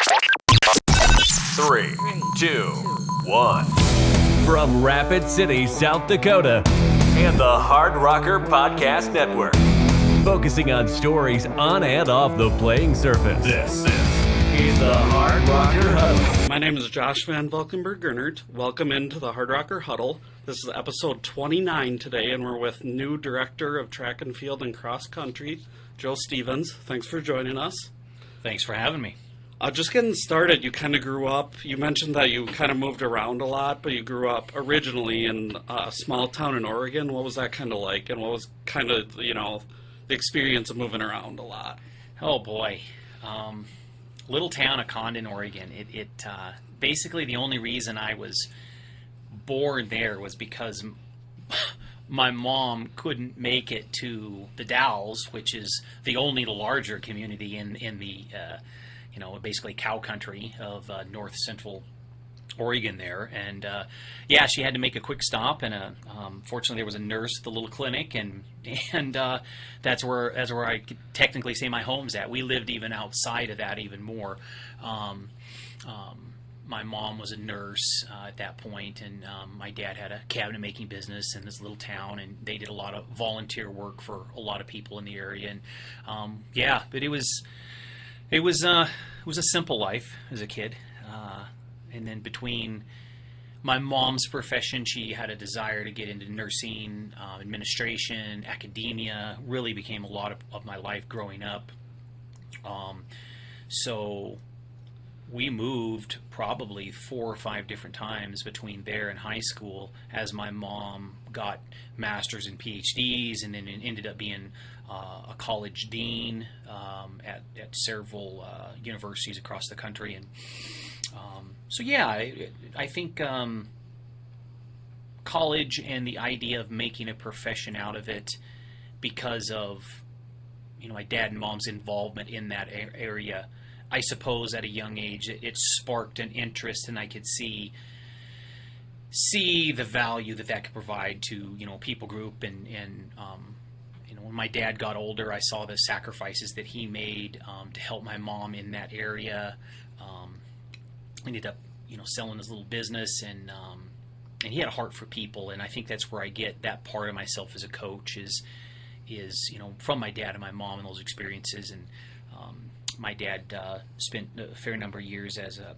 3, 2, 1. From Rapid City, South Dakota, and the Hardrocker Podcast Network, focusing on stories on and off the playing surface. This is the Hardrocker Huddle. My name is Josh Van Valkenburg-Gernert. Welcome into the Hardrocker Huddle. This is episode 29 today, and we're with new Director of Track and Field and Cross Country, Joe Stevens. Thanks for joining us. Thanks for having me. Just getting started, you kind of grew up, you mentioned that you kind of moved around a lot, but you grew up originally in a small town in Oregon. What was that kind of like, and what was kind of, the experience of moving around a lot? Oh, boy. Little town of Condon, Oregon. It basically the only reason I was born there was because my mom couldn't make it to the Dalles, which is the larger community in the basically cow country of north central Oregon there. And she had to make a quick stop, and fortunately there was a nurse at the little clinic, and that's where I could technically say my home's at. We lived even outside of that even more. My mom was a nurse at that point, and my dad had a cabinet making business in this little town, and they did a lot of volunteer work for a lot of people in the area. And but it was a simple life as a kid. And then between my mom's profession, she had a desire to get into nursing, administration, academia, really became a lot of my life growing up. So we moved probably 4 or 5 different times between there and high school as my mom got masters and PhDs, and then ended up being a college dean at several universities across the country. And I think college and the idea of making a profession out of it, because of my dad and mom's involvement in that area, I suppose at a young age it sparked an interest, and I could see the value that could provide to people group. And when my dad got older, I saw the sacrifices that he made to help my mom in that area. Ended up selling his little business, and he had a heart for people, and I think that's where I get that part of myself as a coach is from my dad and my mom and those experiences. And my dad spent a fair number of years as a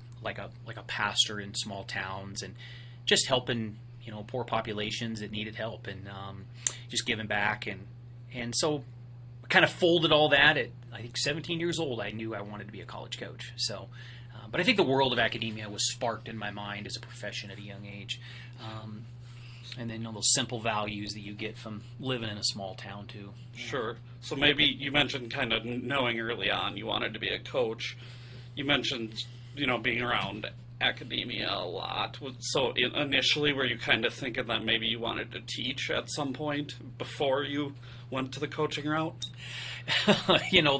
pastor in small towns, and just helping poor populations that needed help, and just giving back. And so I kind of folded all that at, I think, 17 years old. I knew I wanted to be a college coach. So, but I think the world of academia was sparked in my mind as a profession at a young age. And then those simple values that you get from living in a small town too. Sure. So maybe you mentioned kind of knowing early on you wanted to be a coach. You mentioned, being around academia a lot. So initially, were you kind of thinking that maybe you wanted to teach at some point before you went to the coaching route?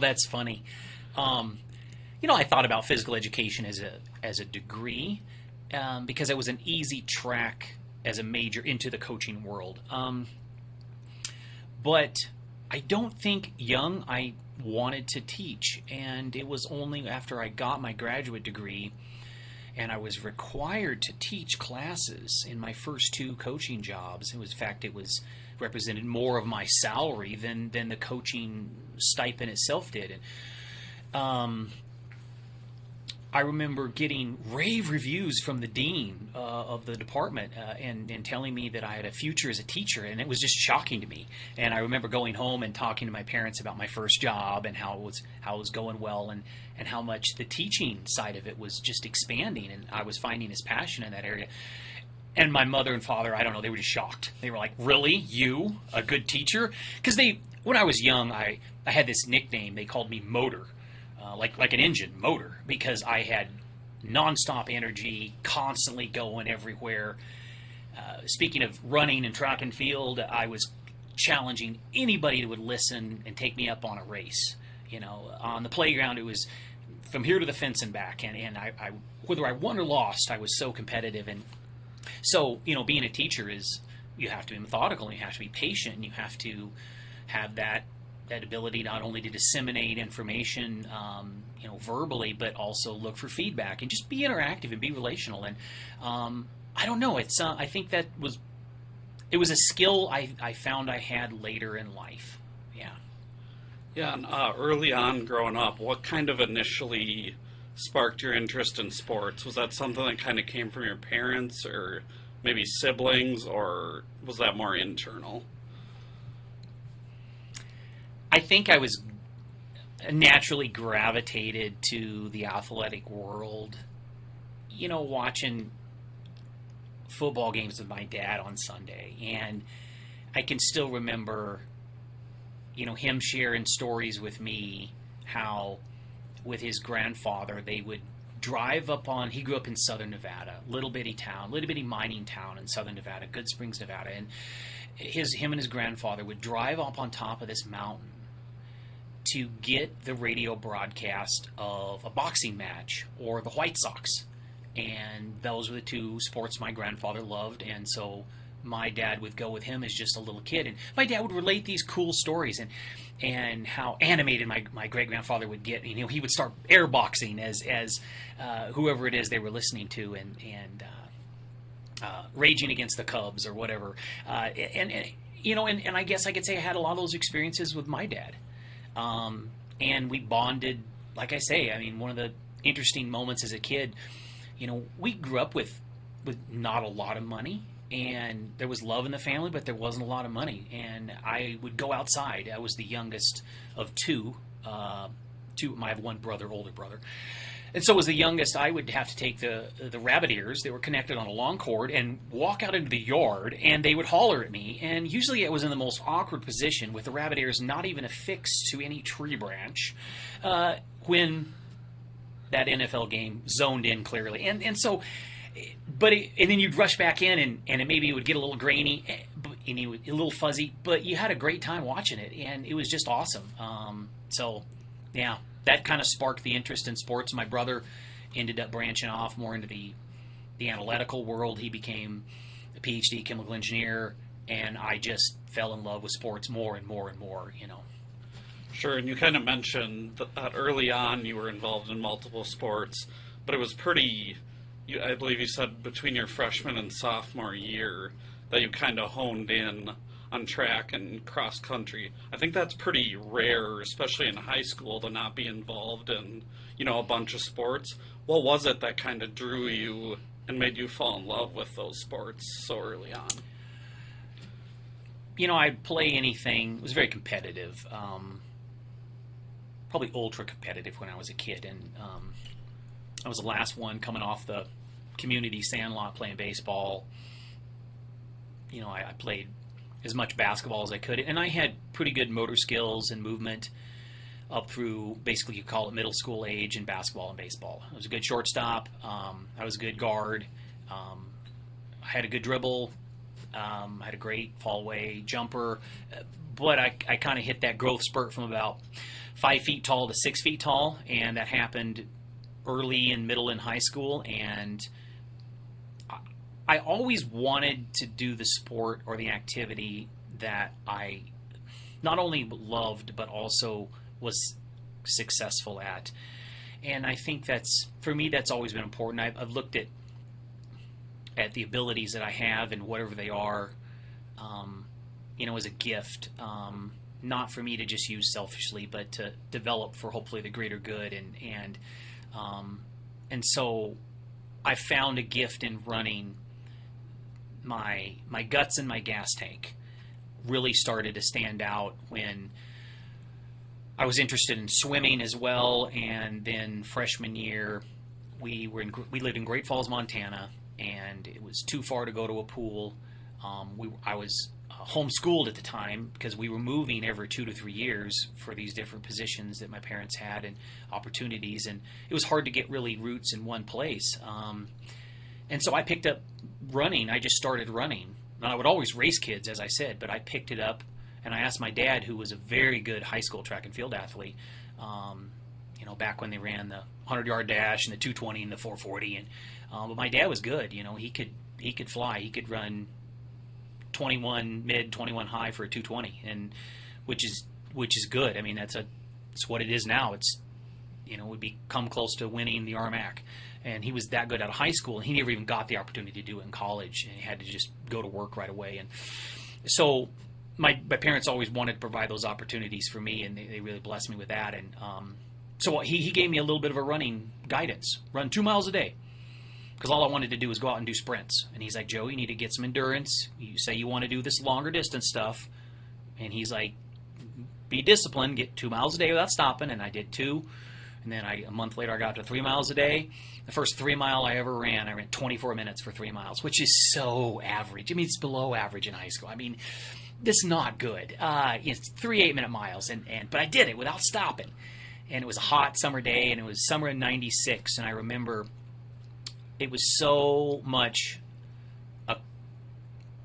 That's funny. I thought about physical education as a degree because it was an easy track as a major into the coaching world. But I don't think young I wanted to teach, and it was only after I got my graduate degree and I was required to teach classes in my first 2 coaching jobs. In fact, it was represented more of my salary than the coaching stipend itself did. And I remember getting rave reviews from the dean of the department and telling me that I had a future as a teacher, and it was just shocking to me. And I remember going home and talking to my parents about my first job and how it was going well, and how much the teaching side of it was just expanding, and I was finding this passion in that area. And my mother and father, I don't know, they were just shocked. They were like, "Really? You, a good teacher?" Because when I was young, I had this nickname. They called me Motor. Like an engine motor, because I had nonstop energy, constantly going everywhere. Speaking of running and track and field, I was challenging anybody that would listen and take me up on a race. On the playground, it was from here to the fence and back, and I whether I won or lost, I was so competitive. And so being a teacher is, you have to be methodical, and you have to be patient, and you have to have that that ability not only to disseminate information, verbally, but also look for feedback and just be interactive and be relational. And I don't know. It's I think it was a skill I found I had later in life. Yeah. Yeah, and early on growing up, what kind of initially sparked your interest in sports? Was that something that kind of came from your parents or maybe siblings, or was that more internal? I think I was naturally gravitated to the athletic world, watching football games with my dad on Sunday. And I can still remember, him sharing stories with me how with his grandfather they would drive he grew up in southern Nevada, little bitty mining town in southern Nevada, Good Springs, Nevada. And him and his grandfather would drive up on top of this mountain to get the radio broadcast of a boxing match or the White Sox. And those were the two sports my grandfather loved, and so my dad would go with him as just a little kid. And my dad would relate these cool stories and how animated my great-grandfather would get. He would start airboxing as whoever it is they were listening to and raging against the Cubs or whatever. And I guess I could say I had a lot of those experiences with my dad. And we bonded, like I say. I mean, one of the interesting moments as a kid, we grew up with not a lot of money, and there was love in the family, but there wasn't a lot of money. And I would go outside. I was the youngest of two. I have one older brother. And so as the youngest, I would have to take the rabbit ears. They were connected on a long cord and walk out into the yard, and they would holler at me. And usually I was in the most awkward position with the rabbit ears not even affixed to any tree branch when that NFL game zoned in clearly. And so, and then you'd rush back in, and maybe it would get a little grainy, and a little fuzzy, but you had a great time watching it, and it was just awesome. So, yeah. That kind of sparked the interest in sports. My brother ended up branching off more into the analytical world. He became a PhD chemical engineer, and I just fell in love with sports more and more and more, Sure, and you kind of mentioned that early on you were involved in multiple sports, but it was I believe you said between your freshman and sophomore year that you kind of honed in on track and cross country. I think that's pretty rare, especially in high school, to not be involved in, a bunch of sports. What was it that kind of drew you and made you fall in love with those sports so early on? I'd play anything. It was very competitive, probably ultra competitive when I was a kid. And I was the last one coming off the community sandlot playing baseball. I played as much basketball as I could, and I had pretty good motor skills and movement up through basically you call it middle school age in basketball and baseball. I was a good shortstop. I was a good guard. I had a good dribble. I had a great fall away jumper, but I kind of hit that growth spurt from about 5 feet tall to 6 feet tall, and that happened early and middle and high school. And I always wanted to do the sport or the activity that I not only loved but also was successful at. And I think for me, that's always been important. I've looked at the abilities that I have and whatever they are, as a gift, not for me to just use selfishly, but to develop for hopefully the greater good. And so I found a gift in running. My guts and my gas tank really started to stand out when I was interested in swimming as well. And then freshman year, we lived in Great Falls, Montana, and it was too far to go to a pool. I was homeschooled at the time because we were moving every 2 to 3 years for these different positions that my parents had and opportunities, and it was hard to get really roots in one place. And so I picked up running. I just started running. And I would always race kids, as I said, but I picked it up, and I asked my dad, who was a very good high school track and field athlete, back when they ran the 100-yard dash and the 220 and the 440. But my dad was good. He could fly. He could run 21 mid, 21 high for a 220, which is which is good. I mean, it's what it is now. It's, we come close to winning the RMAC. And he was that good out of high school, and he never even got the opportunity to do it in college, and he had to just go to work right away. And so my parents always wanted to provide those opportunities for me, and they really blessed me with that. And so he gave me a little bit of a running guidance. Run 2 miles a day, because all I wanted to do was go out and do sprints. And he's like, Joe, you need to get some endurance. You say you want to do this longer distance stuff. And he's like, be disciplined, get 2 miles a day without stopping. And I did 2. And then a month later, I got to 3 miles a day. The first 3 mile I ever ran, I ran 24 minutes for 3 miles, which is so average. I mean, it's below average in high school. I mean, this is not good. It's 3 8-minute miles, but I did it without stopping. And it was a hot summer day, and it was summer in '96. And I remember it was so much a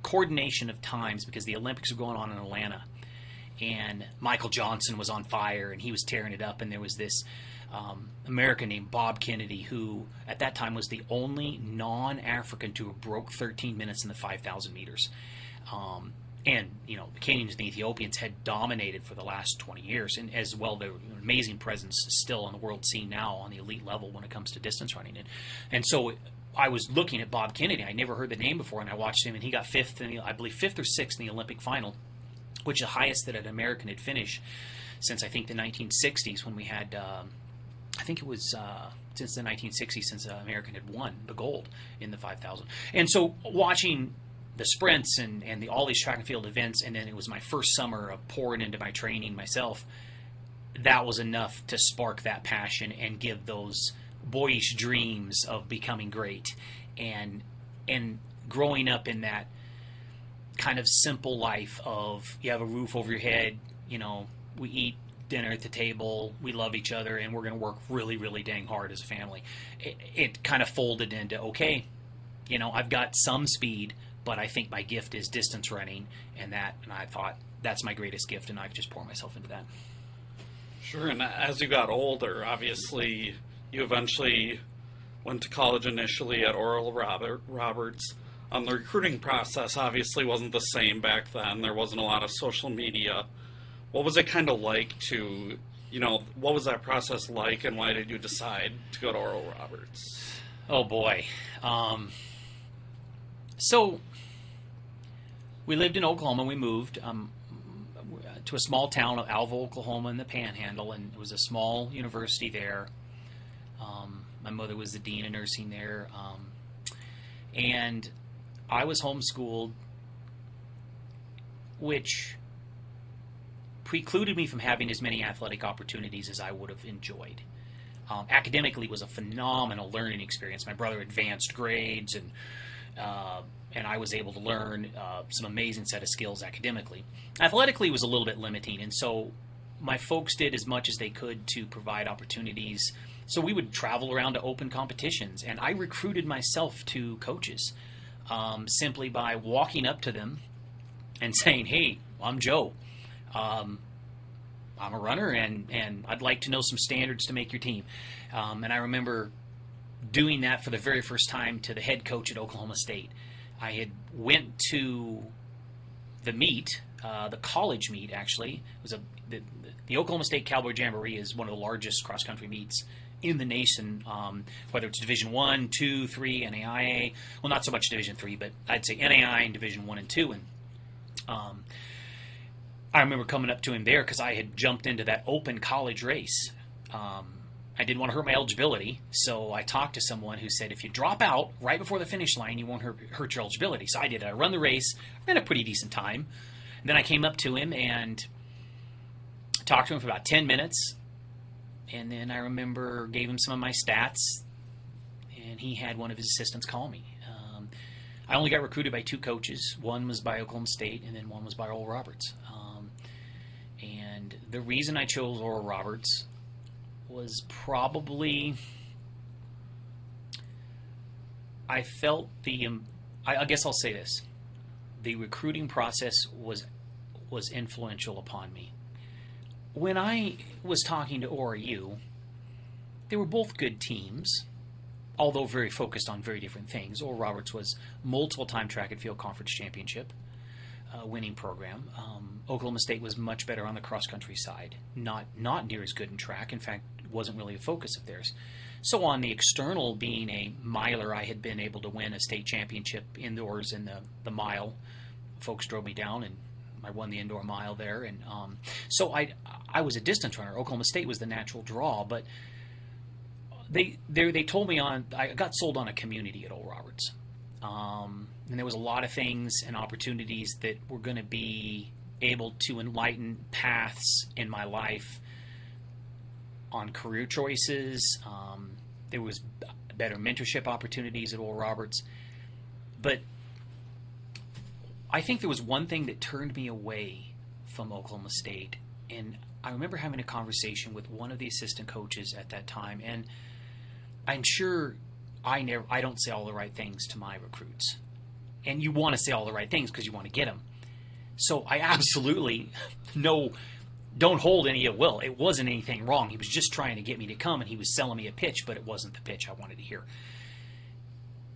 coordination of times because the Olympics were going on in Atlanta. And Michael Johnson was on fire, and he was tearing it up. And there was this American named Bob Kennedy, who at that time was the only non-African to have broke 13 minutes in the 5,000 meters. And, the Kenyans and the Ethiopians had dominated for the last 20 years, and as well, they're an amazing presence still on the world scene now on the elite level when it comes to distance running. And so I was looking at Bob Kennedy. I never heard the name before, and I watched him, and he got fifth, I believe fifth or sixth in the Olympic final, which is the highest that an American had finished since, I think, the 1960s when we had, I think it was since the 1960s since an American had won the gold in the 5,000. And so watching the sprints and all these track and field events, and then it was my first summer of pouring into my training myself, that was enough to spark that passion and give those boyish dreams of becoming great. And growing up in that kind of simple life of you have a roof over your head, we eat dinner at the table, we love each other, and we're going to work really, really dang hard as a family. It kind of folded into, okay, I've got some speed, but I think my gift is distance running, and I thought that's my greatest gift, and I've just poured myself into that. Sure, and as you got older, obviously, you eventually went to college initially at Oral Roberts. The recruiting process obviously wasn't the same back then. There wasn't a lot of social media. What was it kind of like to, what was that process like, and why did you decide to go to Oral Roberts? Oh, boy. So we lived in Oklahoma. We moved to a small town of Alva, Oklahoma in the Panhandle, and it was a small university there. My mother was the dean of nursing there. And I was homeschooled, which precluded me from having as many athletic opportunities as I would have enjoyed. Academically, it was a phenomenal learning experience. My brother advanced grades, and I was able to learn some amazing set of skills academically. Athletically, it was a little bit limiting, and so my folks did as much as they could to provide opportunities. So we would travel around to open competitions, and I recruited myself to coaches simply by walking up to them and saying, hey, I'm Joe. I'm a runner, and I'd like to know some standards to make your team. And I remember doing that for the very first time to the head coach at Oklahoma State. I had went to the meet, the college meet actually. It was the Oklahoma State Cowboy Jamboree is one of the largest cross-country meets in the nation, whether it's Division 1, 2, 3, NAIA. Well, not so much Division 3, but I'd say NAIA and Division 1 and 2. And I remember coming up to him there because I had jumped into that open college race. I didn't want to hurt my eligibility, so I talked to someone who said, if you drop out right before the finish line, you won't hurt your eligibility. So I did. I run the race, ran a pretty decent time. And then I came up to him and talked to him for about 10 minutes. And then I remember gave him some of my stats, and he had one of his assistants call me. I only got recruited by 2 coaches. One was by Oklahoma State, and then one was by Oral Roberts. And the reason I chose Oral Roberts was probably I felt I guess I'll say this. The recruiting process was influential upon me. When I was talking to ORU, they were both good teams, although very focused on very different things. Oral Roberts was multiple-time track and field conference championship. winning program. Oklahoma State was much better on the cross-country side, not near as good in track. In fact, it wasn't really a focus of theirs. So on the external, being a miler, I had been able to win a state championship indoors in the mile. Folks drove me down, and I won the indoor mile there. And so I was a distance runner. Oklahoma State was the natural draw, but they told me I got sold on a community at Oral Roberts. And there was a lot of things and opportunities that were going to be able to enlighten paths in my life on career choices. There was better mentorship opportunities at Oral Roberts. But I think there was one thing that turned me away from Oklahoma State. And I remember having a conversation with one of the assistant coaches at that time. And I'm sure I don't say all the right things to my recruits. And you want to say all the right things because you want to get them. So I absolutely don't hold any ill will. It wasn't anything wrong. He was just trying to get me to come, and he was selling me a pitch, but it wasn't the pitch I wanted to hear.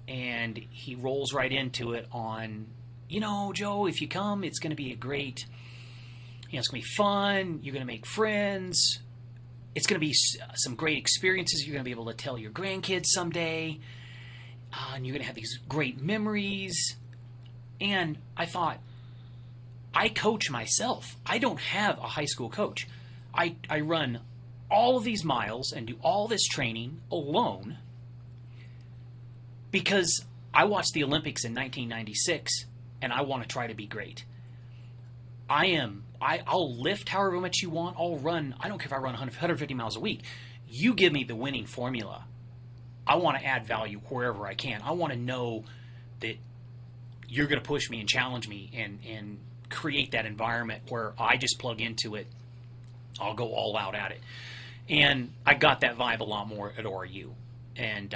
And he rolls right into it on, Joe, if you come, it's going to be it's going to be fun. You're going to make friends. It's going to be some great experiences you're going to be able to tell your grandkids someday. And you're going to have these great memories. And I thought, I coach myself. I don't have a high school coach. I run all of these miles and do all this training alone because I watched the Olympics in 1996 and I want to try to be great. I'll lift however much you want. I'll run. I don't care if I run 150 miles a week. You give me the winning formula. I want to add value wherever I can. I want to know that you're going to push me and challenge me and create that environment where I just plug into it. I'll go all out at it. And I got that vibe a lot more at ORU. And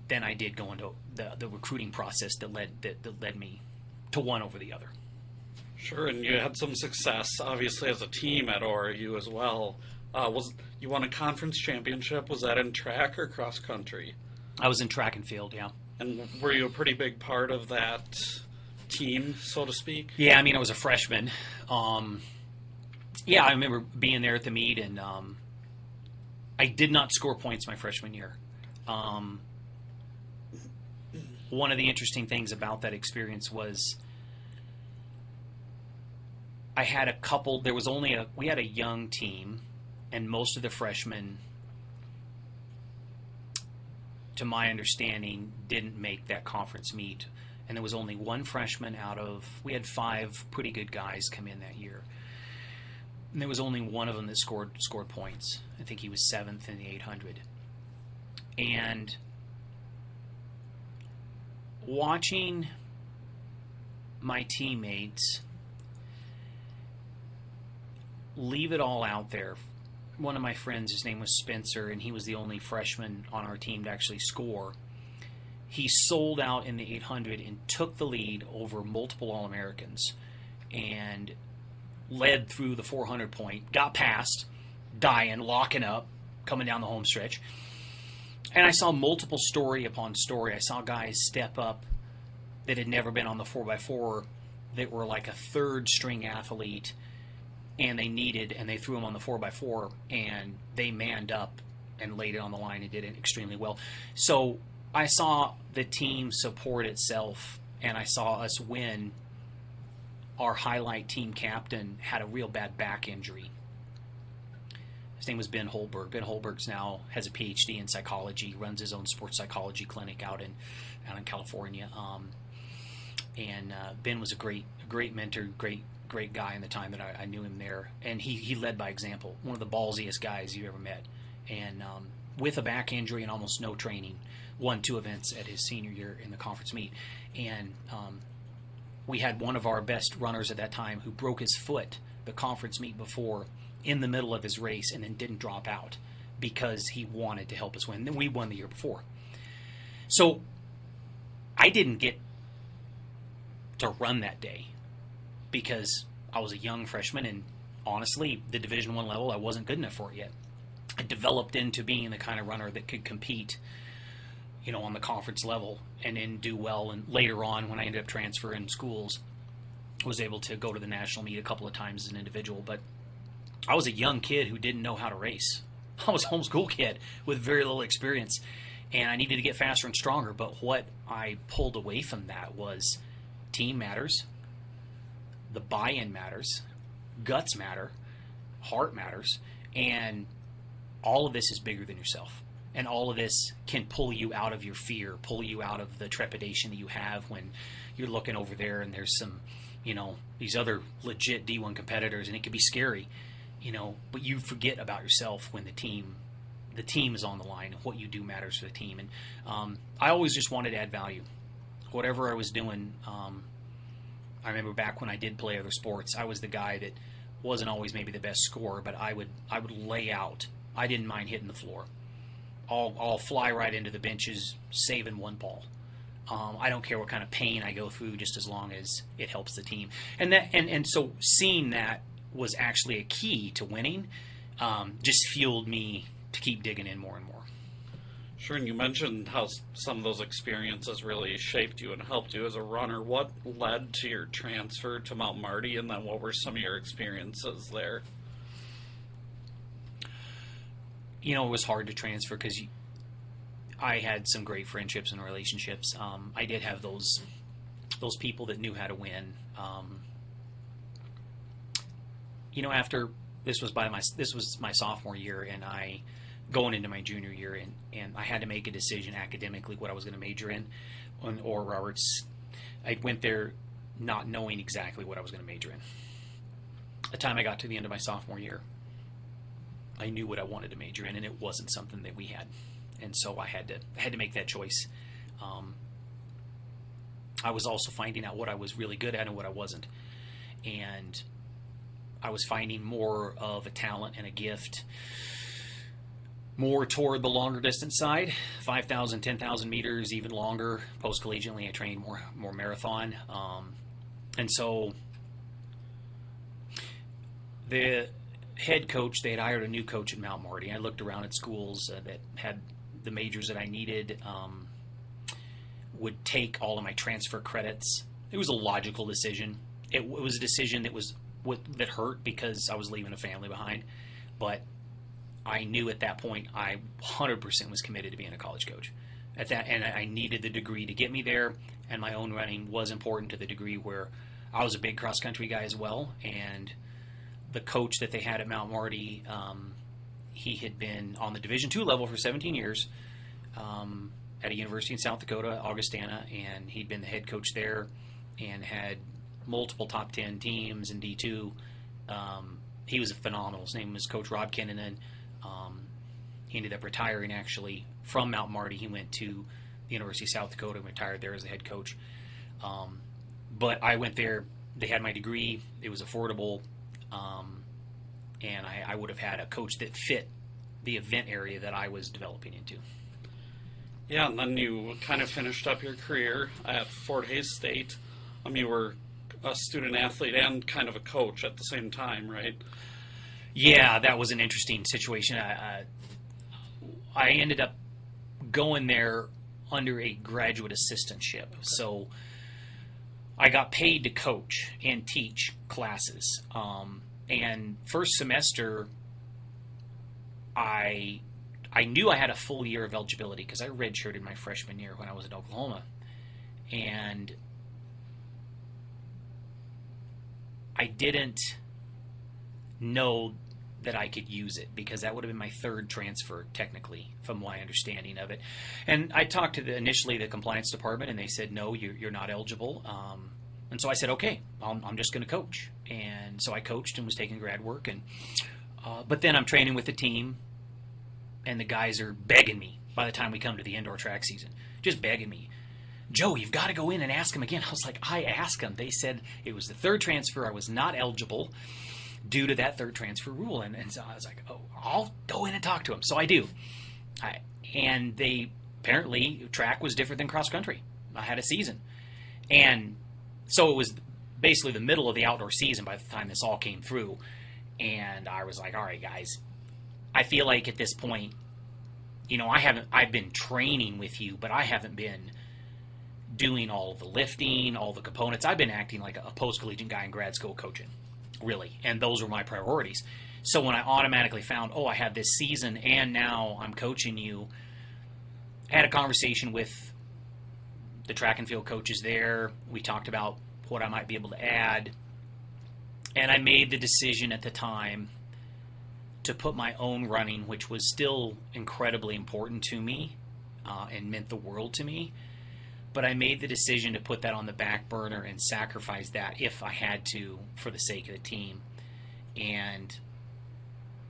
then I did go into the recruiting process that led me to one over the other. Sure, and you had some success, obviously, as a team at ORU as well. You won a conference championship. Was that in track or cross country? I was in track and field, yeah. And were you a pretty big part of that team, so to speak? Yeah, I was a freshman. I remember being there at the meet, and I did not score points my freshman year. One of the interesting things about that experience was I had a couple. We had a young team, and most of the freshmen, to my understanding, didn't make that conference meet. And there was only one freshman we had 5 pretty good guys come in that year. And there was only one of them that scored points. I think he was 7th in the 800. And watching my teammates leave it all out there. One of my friends, his name was Spencer, and he was the only freshman on our team to actually score. He sold out in the 800 and took the lead over multiple All-Americans and led through the 400 point, got past, dying, locking up, coming down the home stretch. And I saw multiple story upon story. I saw guys step up that had never been on the 4x4 that were like a third string athlete, and they threw them on the 4x4, and they manned up and laid it on the line and did it extremely well. So I saw the team support itself, and I saw us win. Our highlight team captain had a real bad back injury. His name was Ben Holberg. Ben Holberg's now has a PhD in psychology, runs his own sports psychology clinic out in California. Ben was a great mentor, great guy in the time that I knew him there, and he led by example. One of the ballsiest guys you ever met, and with a back injury and almost no training, won 2 events at his senior year in the conference meet. And we had one of our best runners at that time who broke his foot the conference meet before in the middle of his race and then didn't drop out because he wanted to help us win. Then we won the year before. So I didn't get to run that day because I was a young freshman, and honestly, the Division I level, I wasn't good enough for it yet. I developed into being the kind of runner that could compete, on the conference level and then do well. And later on, when I ended up transferring schools, was able to go to the national meet a couple of times as an individual, but I was a young kid who didn't know how to race. I was a homeschool kid with very little experience, and I needed to get faster and stronger. But what I pulled away from that was team matters, the buy-in matters, guts matter, heart matters, and all of this is bigger than yourself. And all of this can pull you out of your fear, pull you out of the trepidation that you have when you're looking over there and there's some, these other legit D1 competitors, and it can be scary, but you forget about yourself when the team is on the line, and what you do matters for the team. And I always just wanted to add value. Whatever I was doing, I remember back when I did play other sports, I was the guy that wasn't always maybe the best scorer, but I would lay out. I didn't mind hitting the floor. I'll fly right into the benches, saving one ball. I don't care what kind of pain I go through, just as long as it helps the team. And so seeing that was actually a key to winning. Just fueled me to keep digging in more and more. Sure, and you mentioned how some of those experiences really shaped you and helped you as a runner. What led to your transfer to Mount Marty, and then what were some of your experiences there? It was hard to transfer because I had some great friendships and relationships. I did have those people that knew how to win. After this was my sophomore year, and going into my junior year, and I had to make a decision academically what I was going to major in, or Roberts. I went there not knowing exactly what I was going to major in. The time I got to the end of my sophomore year, I knew what I wanted to major in, and it wasn't something that we had, and so I had to make that choice. I was also finding out what I was really good at and what I wasn't, and I was finding more of a talent and a gift more toward the longer distance side, 5,000, 10,000 meters, even longer. Post-collegiately, I trained more marathon, and so the head coach, they had hired a new coach at Mount Marty. I looked around at schools that had the majors that I needed, would take all of my transfer credits. It was a logical decision. It was a decision that hurt because I was leaving a family behind, but I knew at that point I 100% was committed to being a college coach. And I needed the degree to get me there, and my own running was important to the degree where I was a big cross-country guy as well, and the coach that they had at Mount Marty, he had been on the Division II level for 17 years at a university in South Dakota, Augustana, and he'd been the head coach there and had multiple top 10 teams in D2. He was phenomenal. His name was Coach Rob Kinnanen. He ended up retiring actually from Mount Marty. He went to the University of South Dakota and retired there as the head coach. But I went there. They had my degree. It was affordable. And I would have had a coach that fit the event area that I was developing into. Yeah, and then you kind of finished up your career at Fort Hays State. You were a student athlete and kind of a coach at the same time, right? Yeah, that was an interesting situation. I ended up going there under a graduate assistantship. Okay. So I got paid to coach and teach classes. And first semester, I knew I had a full year of eligibility because I redshirted my freshman year when I was at Oklahoma. And I didn't know that I could use it because that would have been my third transfer technically from my understanding of it. And I talked to initially the compliance department, and they said, no, you're not eligible. And so I said, okay, I'm just going to coach. And so I coached and was taking grad work. And but then I'm training with the team, and the guys are begging me by the time we come to the indoor track season, just begging me. Joe, you've got to go in and ask them again. I was like, I asked them. They said it was the third transfer. I was not eligible due to that third transfer rule. And so I was like, oh, I'll go in and talk to them. So I do. And they apparently, track was different than cross country. I had a season. And so it was basically the middle of the outdoor season by the time this all came through. And I was like, all right, guys, I feel like at this point, I've been training with you, but I haven't been doing all of the lifting, all the components. I've been acting like a post-collegiate guy in grad school coaching, really, and those were my priorities. So when I automatically found, I had this season and now I'm coaching you, I had a conversation with the track and field coaches there. We talked about what I might be able to add, and I made the decision at the time to put my own running, which was still incredibly important to me and meant the world to me. But I made the decision to put that on the back burner and sacrifice that if I had to for the sake of the team. And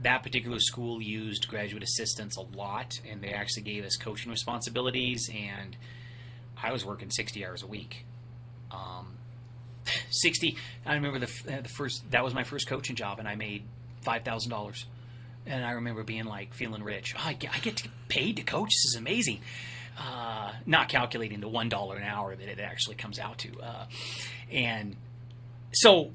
that particular school used graduate assistants a lot, and they actually gave us coaching responsibilities, and I was working 60 hours a week. 60, I remember the first, that was my first coaching job, and I made $5,000. And I remember being like, feeling rich. I get paid to coach. This is amazing. Not calculating the $1 an hour that it actually comes out to. And so,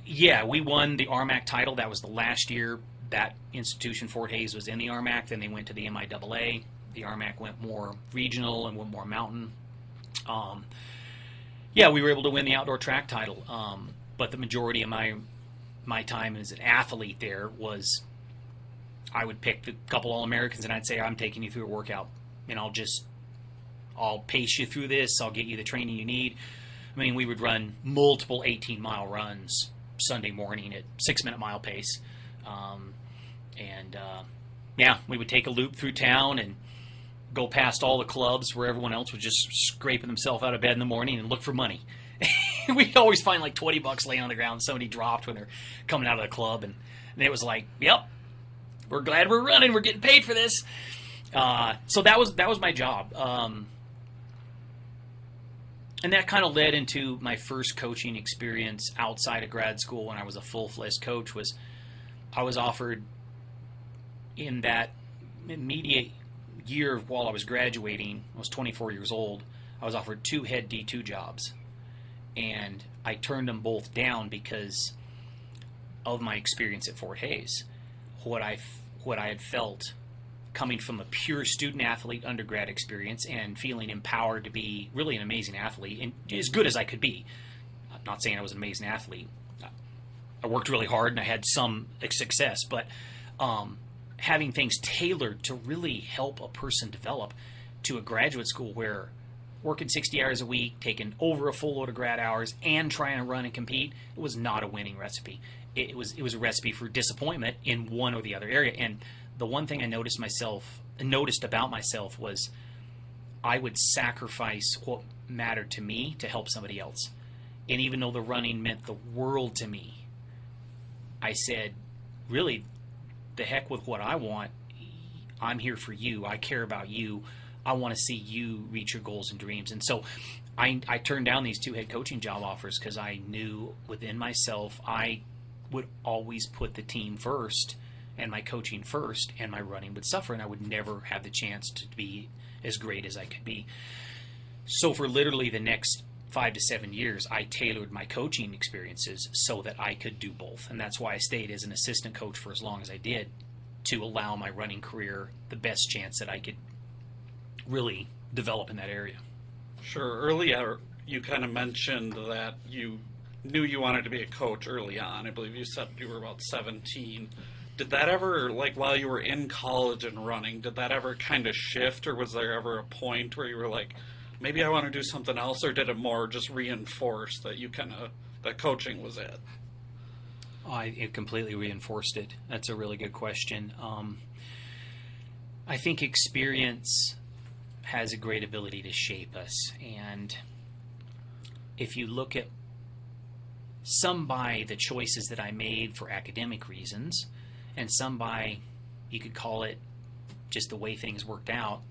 yeah, we won the RMAC title. That was the last year that institution, Fort Hays, was in the RMAC. Then they went to the MIAA. The RMAC went more regional and went more mountain. Yeah, we were able to win the outdoor track title. But the majority of my time as an athlete there was, I would pick the couple All-Americans and I'd say, I'm taking you through a workout, and I'll pace you through this. I'll get you the training you need. I mean, we would run multiple 18-mile runs Sunday morning at 6-minute mile pace. Yeah, we would take a loop through town and go past all the clubs where everyone else was just scraping themselves out of bed in the morning and look for money. We'd always find like $20 laying on the ground somebody dropped when they're coming out of the club, and it was like, yep, we're glad we're running. We're getting paid for this. So that was my job. And that kind of led into my first coaching experience outside of grad school when I was a full-fledged coach. I was offered in that immediate year while I was graduating, I was 24 years old, I was offered 2 head D2 jobs. And I turned them both down because of my experience at Fort Hays. What I had felt coming from a pure student athlete undergrad experience and feeling empowered to be really an amazing athlete and as good as I could be. I'm not saying I was an amazing athlete. I worked really hard and I had some success, but having things tailored to really help a person develop to a graduate school where working 60 hours a week, taking over a full load of grad hours, and trying to run and compete, it was not a winning recipe. It was a recipe for disappointment in one or the other area. And the one thing I noticed about myself was I would sacrifice what mattered to me to help somebody else. And even though the running meant the world to me, I said, really, the heck with what I want. I'm here for you. I care about you. I want to see you reach your goals and dreams. And so I turned down these 2 head coaching job offers because I knew within myself I would always put the team first and my coaching first, and my running would suffer, and I would never have the chance to be as great as I could be. So for literally the next 5 to 7 years, I tailored my coaching experiences so that I could do both. And that's why I stayed as an assistant coach for as long as I did, to allow my running career the best chance that I could really develop in that area. Sure. Earlier, you kind of mentioned that you knew you wanted to be a coach early on. I believe you said you were about 17. Did that ever, like while you were in college and running, did that ever kind of shift, or was there ever a point where you were like, maybe I want to do something else, or did it more just reinforce that that coaching was it? It completely reinforced it. That's a really good question. I think experience has a great ability to shape us, and if you look at some by the choices that I made for academic reasons, and some by, you could call it just the way things worked out.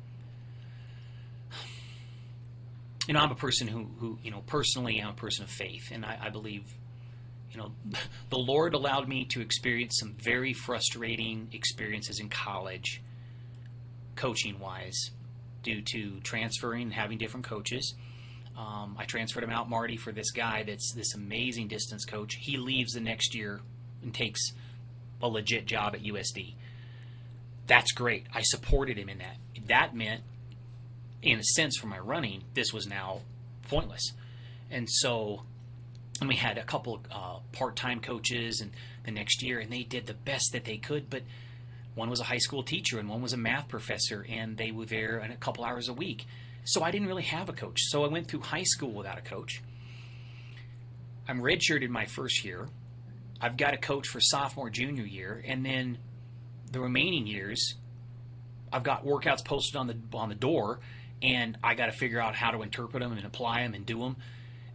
I'm a person who personally, I'm a person of faith, and I believe, the Lord allowed me to experience some very frustrating experiences in college, coaching-wise, due to transferring and having different coaches. I transferred to Mount Marty for this guy that's this amazing distance coach. He leaves the next year and takes a legit job at USD. That's great. I supported him in that. That meant, in a sense, for my running, this was now pointless. And so, and we had a couple part-time coaches and the next year, and they did the best that they could, but one was a high school teacher and one was a math professor, and they were there a couple hours a week. So I didn't really have a coach. So I went through high school without a coach. I'm redshirted my first year. I've got a coach for sophomore, junior year, and then the remaining years, I've got workouts posted on the door, and I got to figure out how to interpret them and apply them and do them.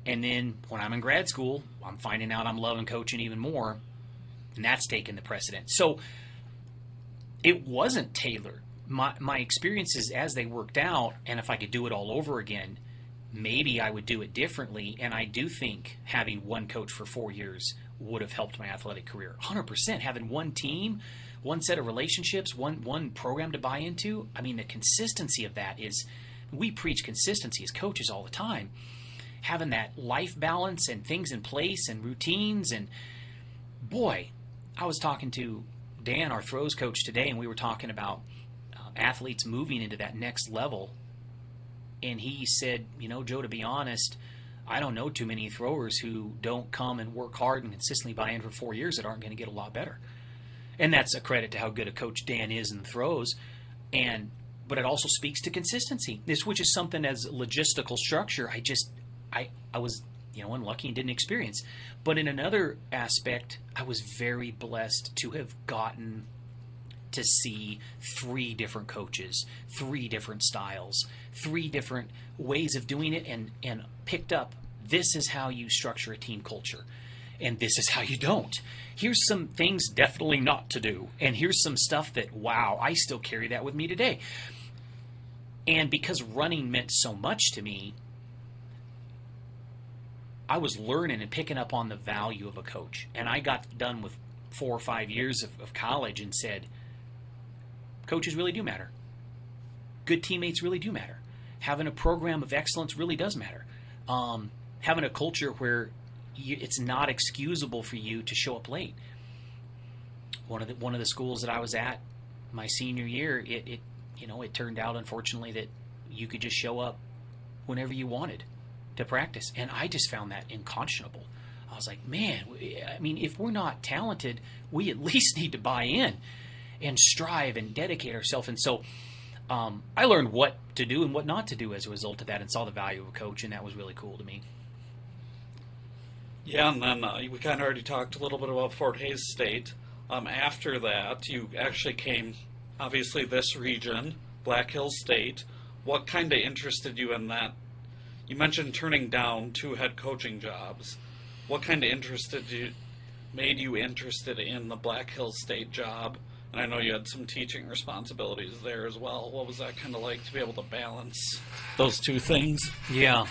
And then when I'm in grad school, I'm finding out I'm loving coaching even more, and that's taking the precedent. So it wasn't tailored. My experiences as they worked out, and if I could do it all over again, maybe I would do it differently. And I do think having one coach for 4 years would have helped my athletic career. 100%. Having one team, one set of relationships, one program to buy into. I mean, the consistency of that is, we preach consistency as coaches all the time. Having that life balance and things in place and routines. And boy, I was talking to Dan, our throws coach, today, and we were talking about athletes moving into that next level. And he said, Joe, to be honest, I don't know too many throwers who don't come and work hard and consistently buy in for 4 years that aren't going to get a lot better. And that's a credit to how good a coach Dan is in the throws. But it also speaks to consistency. Which is something as logistical structure I was unlucky and didn't experience. But in another aspect, I was very blessed to have gotten to see 3 different coaches, 3 different styles, 3 different ways of doing it, and picked up, this is how you structure a team culture, and this is how you don't. Here's some things definitely not to do, and here's some stuff that, wow, I still carry that with me today. And because running meant so much to me, I was learning and picking up on the value of a coach. And I got done with 4 or 5 years of college and said, coaches really do matter. Good teammates really do matter. Having a program of excellence really does matter. Having a culture where it's not excusable for you to show up late. One of the schools that I was at my senior year, it turned out, unfortunately, that you could just show up whenever you wanted to practice, and I just found that unconscionable. I was like, man, if we're not talented, we at least need to buy in and strive and dedicate ourselves. And so I learned what to do and what not to do as a result of that, and saw the value of a coach, and that was really cool to me. Yeah, and then we kind of already talked a little bit about Fort Hays State. After that, you actually came, obviously, this region, Black Hills State. What kind of interested you in that? You mentioned turning down 2 head coaching jobs. What kind of made you interested in the Black Hills State job? And I know you had some teaching responsibilities there as well. What was that kind of like to be able to balance those 2 things? Yeah.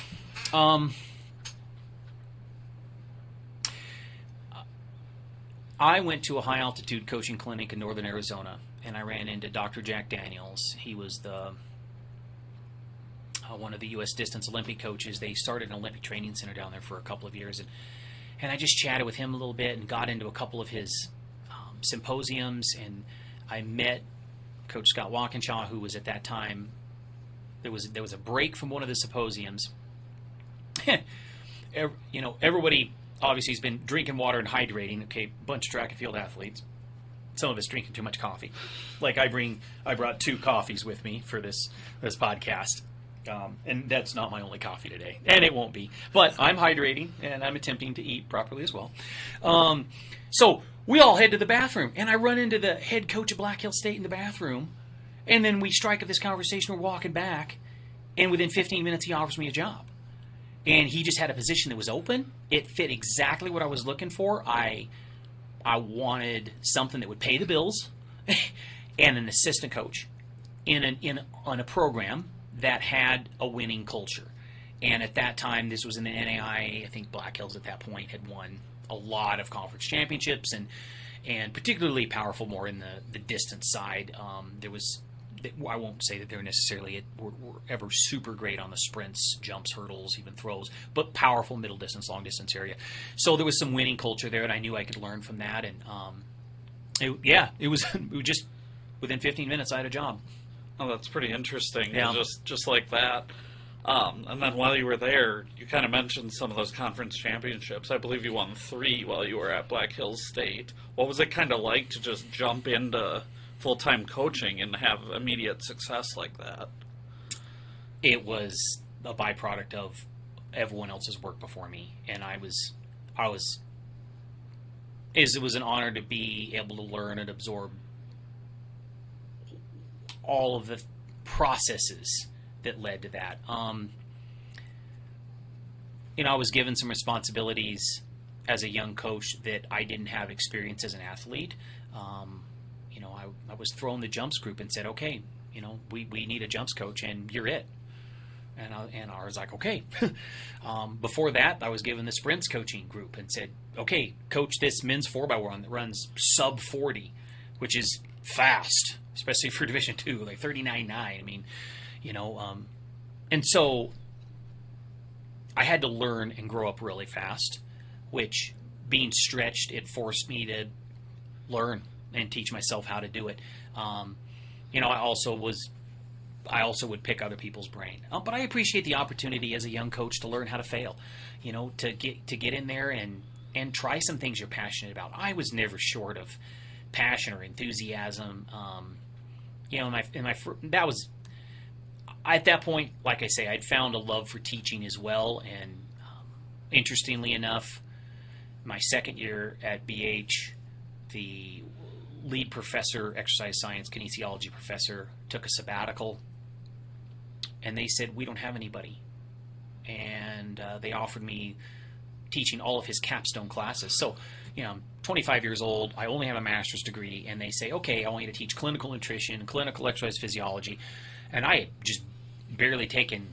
I went to a high-altitude coaching clinic in northern Arizona, and I ran into Dr. Jack Daniels. He was one of the U.S. distance Olympic coaches. They started an Olympic training center down there for a couple of years, and I just chatted with him a little bit and got into a couple of his symposiums, and I met Coach Scott Walkinshaw, who was at that time, there was a break from one of the symposiums. Everybody obviously has been drinking water and hydrating. Okay, bunch of track and field athletes. Some of us drinking too much coffee. Like I brought 2 coffees with me for this podcast. And that's not my only coffee today, and it won't be. But I'm hydrating, and I'm attempting to eat properly as well. So we all head to the bathroom, and I run into the head coach of Black Hills State in the bathroom, and then we strike up this conversation. We're walking back, and within 15 minutes, he offers me a job. And he just had a position that was open. It fit exactly what I was looking for. I wanted something that would pay the bills, and an assistant coach on a program that had a winning culture. And at that time, this was in the NAIA. I think Black Hills at that point had won a lot of conference championships, and particularly powerful more in the distance side. I won't say that they're necessarily were ever super great on the sprints, jumps, hurdles, even throws, but powerful middle distance, long distance area. So there was some winning culture there, and I knew I could learn from that. And it was just within 15 minutes I had a job. Oh, that's pretty interesting. Yeah. Just like that. And then while you were there, you kind of mentioned some of those conference championships. I believe you won 3 while you were at Black Hills State. What was it kind of like to just jump into full-time coaching and have immediate success like that? It was a byproduct of everyone else's work before me, and it was an honor to be able to learn and absorb all of the processes that led to that. I was given some responsibilities as a young coach that I didn't have experience as an athlete. I was thrown the jumps group and said, okay, we need a jumps coach and you're it. And I was like, okay. Before that, I was given the sprints coaching group and said, okay, coach this men's 4x1 that runs sub 40, which is fast, especially for Division II, like 39.9. I mean, and so I had to learn and grow up really fast, which being stretched, it forced me to learn and teach myself how to do it. I also would pick other people's brain, but I appreciate the opportunity as a young coach to learn how to fail, to get in there and try some things you're passionate about. I was never short of passion or enthusiasm. That was at that point, like I say, I'd found a love for teaching as well. And interestingly enough, my second year at BH, the lead professor, exercise science, kinesiology professor, took a sabbatical, and they said, we don't have anybody. And they offered me teaching all of his capstone classes. So, I'm 25 years old, I only have a master's degree, and they say, okay, I want you to teach clinical nutrition, clinical exercise physiology. And I had just barely taken,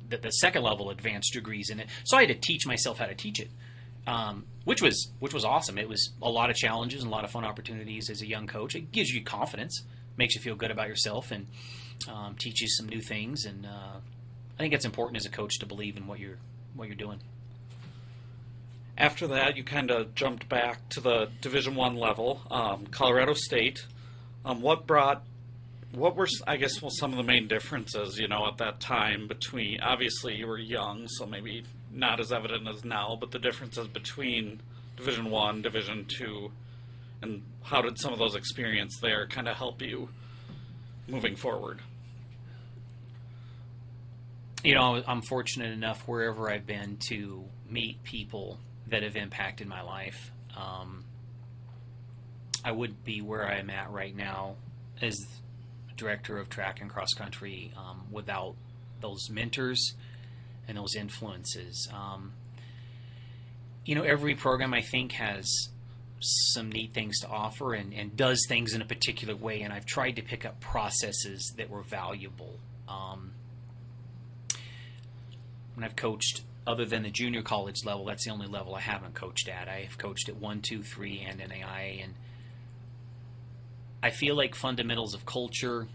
the second level advanced degrees in it. So I had to teach myself how to teach it, which was awesome. It was a lot of challenges and a lot of fun opportunities as a young coach. It gives you confidence, makes you feel good about yourself, and teaches you some new things. And I think it's important as a coach to believe in what you're doing. After that, you kind of jumped back to the Division I level, Colorado State. What were, I guess, some of the main differences, at that time between, obviously you were young, so maybe not as evident as now, but the differences between Division I, Division II, and how did some of those experiences there kind of help you moving forward? I'm fortunate enough wherever I've been to meet people that have impacted my life. I wouldn't be where I'm at right now as director of track and cross country without those mentors and those influences. Every program I think has some neat things to offer and does things in a particular way, and I've tried to pick up processes that were valuable. When I've coached, other than the junior college level, that's the only level I haven't coached at. I've coached at 1, 2, 3, and NAIA, and I feel like fundamentals of culture,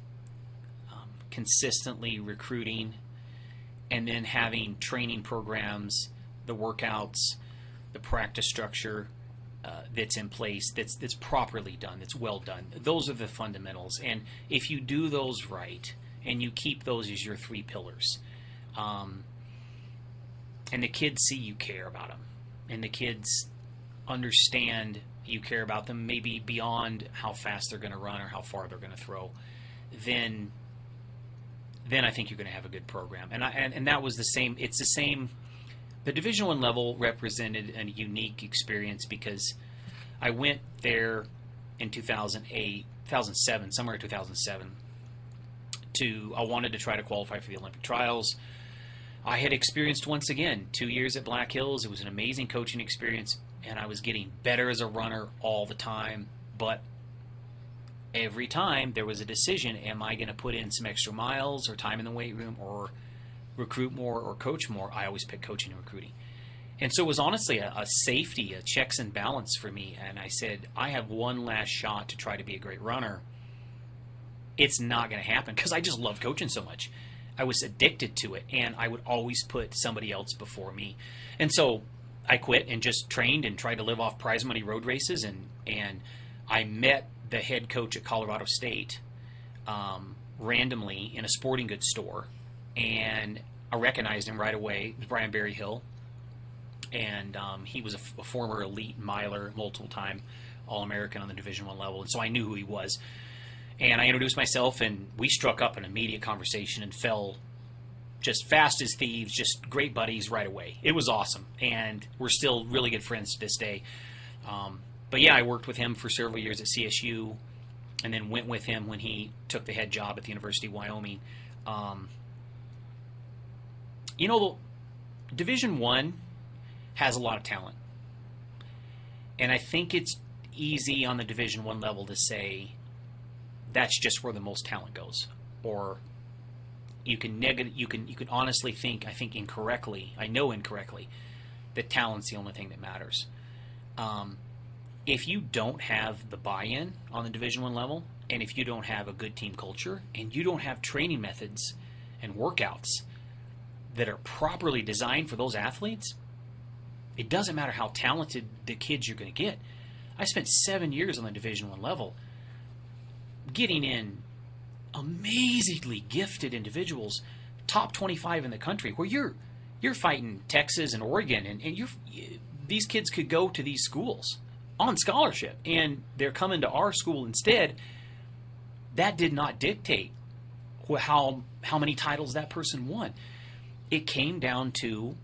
consistently recruiting, and then having training programs, the workouts, the practice structure that's in place, that's properly done, that's well done. Those are the fundamentals. And if you do those right, and you keep those as your 3 pillars, and the kids see you care about them, and the kids understand you care about them, maybe beyond how fast they're going to run or how far they're going to throw, then I think you're going to have a good program. And that was the same. It's the same. The Division I level represented a unique experience because I went there in 2007, somewhere in 2007. I wanted to try to qualify for the Olympic trials. I had experienced once again 2 years at Black Hills. It was an amazing coaching experience, and I was getting better as a runner all the time. But every time there was a decision, am I going to put in some extra miles or time in the weight room or recruit more or coach more? I always picked coaching and recruiting. And so it was honestly a safety, a checks and balance for me. And I said, I have one last shot to try to be a great runner. It's not going to happen because I just love coaching so much. I was addicted to it, and I would always put somebody else before me. And so I quit and just trained and tried to live off prize money road races. And I met the head coach at Colorado State randomly in a sporting goods store. and I recognized him right away. It was Brian Berryhill, and he was a former elite miler, multiple-time All-American on the Division I level, and so I knew who he was. And I introduced myself, and we struck up an immediate conversation and fell just fast as thieves, just great buddies right away. It was awesome, and we're still really good friends to this day. But yeah, I worked with him for several years at CSU, and then went with him when he took the head job at the University of Wyoming. Division I has a lot of talent, and I think it's easy on the Division I level to say that's just where the most talent goes, or you can honestly think, I think incorrectly, I know incorrectly, that talent's the only thing that matters. If you don't have the buy-in on the Division I level, and if you don't have a good team culture, and you don't have training methods and workouts that are properly designed for those athletes, it doesn't matter how talented the kids you're going to get. I spent 7 years on the Division I level getting in amazingly gifted individuals, top 25 in the country, where you're fighting Texas and Oregon, and these kids could go to these schools on scholarship, and they're coming to our school instead. That did not dictate how many titles that person won. It came down to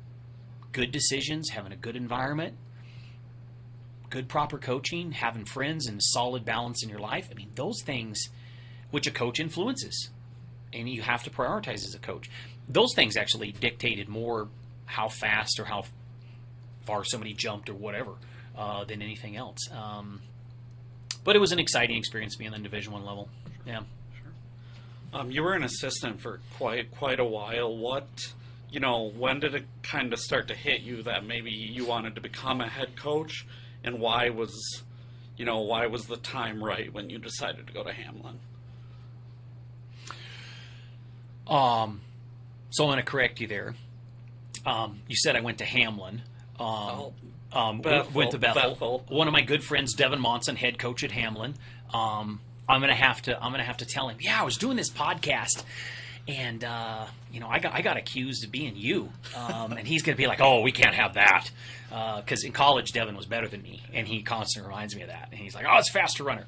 good decisions, having a good environment, good proper coaching, having friends, and solid balance in your life. I mean, those things which a coach influences, and you have to prioritize as a coach. Those things actually dictated more how fast or how far somebody jumped or whatever than anything else. But it was an exciting experience being on the Division I level. Yeah. Sure. You were an assistant for quite a while. When did it kind of start to hit you that maybe you wanted to become a head coach, and why was the time right when you decided to go to Hamlin? So I'm going to correct you there. You said I went to Hamlin. Went to Bethel. One of my good friends, Devin Monson, head coach at Hamlin. I'm gonna have to tell him. Yeah, I was doing this podcast, and I got accused of being you, and he's gonna be like, oh, we can't have that, because in college Devin was better than me, and he constantly reminds me of that. And he's like, oh, it's a faster runner.